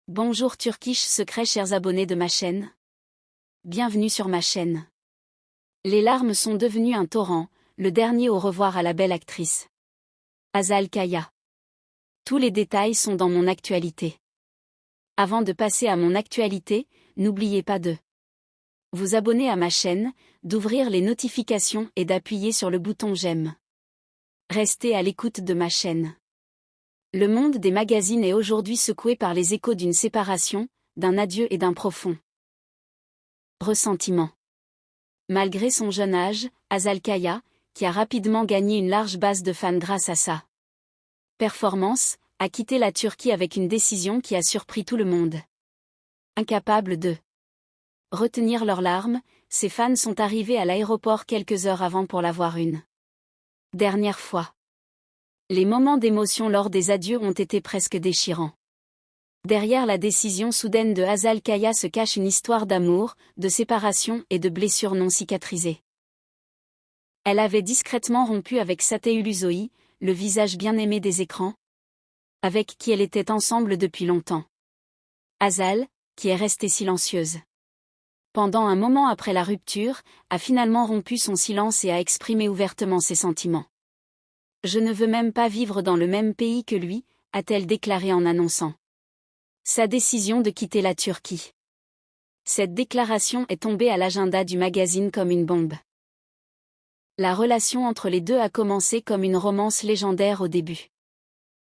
Bonjour Turkish Secret chers abonnés de ma chaîne. Bienvenue sur ma chaîne. Les larmes sont devenues un torrent, le dernier au revoir à la belle actrice Hazal Kaya. Tous les détails sont dans mon actualité. Avant de passer à mon actualité, n'oubliez pas de vous abonner à ma chaîne, d'ouvrir les notifications et d'appuyer sur le bouton j'aime. Restez à l'écoute de ma chaîne. Le monde des magazines est aujourd'hui secoué par les échos d'une séparation, d'un adieu et d'un profond ressentiment. Malgré son jeune âge, Hazal Kaya, qui a rapidement gagné une large base de fans grâce à sa performance, a quitté la Turquie avec une décision qui a surpris tout le monde. Incapables de retenir leurs larmes, ses fans sont arrivés à l'aéroport quelques heures avant pour la voir une dernière fois. Les moments d'émotion lors des adieux ont été presque déchirants. Derrière la décision soudaine de Hazal Kaya se cache une histoire d'amour, de séparation et de blessures non cicatrisées. Elle avait discrètement rompu avec Satay Ulusoy, le visage bien-aimé des écrans, avec qui elle était ensemble depuis longtemps. Hazal, qui est restée silencieuse pendant un moment après la rupture, a finalement rompu son silence et a exprimé ouvertement ses sentiments. « Je ne veux même pas vivre dans le même pays que lui », a-t-elle déclaré en annonçant sa décision de quitter la Turquie. Cette déclaration est tombée à l'agenda du magazine comme une bombe. La relation entre les deux a commencé comme une romance légendaire au début.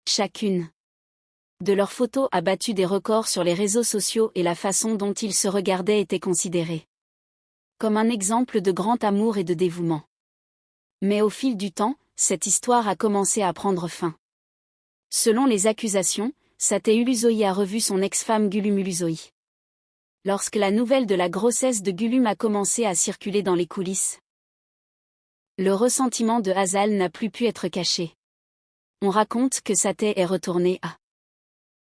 Chacune de leurs photos a battu des records sur les réseaux sociaux et la façon dont ils se regardaient était considérée comme un exemple de grand amour et de dévouement. Mais au fil du temps, cette histoire a commencé à prendre fin. Selon les accusations, Satay Ulusoy a revu son ex-femme Gülüm Ulusoy. Lorsque la nouvelle de la grossesse de Gülüm a commencé à circuler dans les coulisses, le ressentiment de Hazal n'a plus pu être caché. On raconte que Satay est retourné à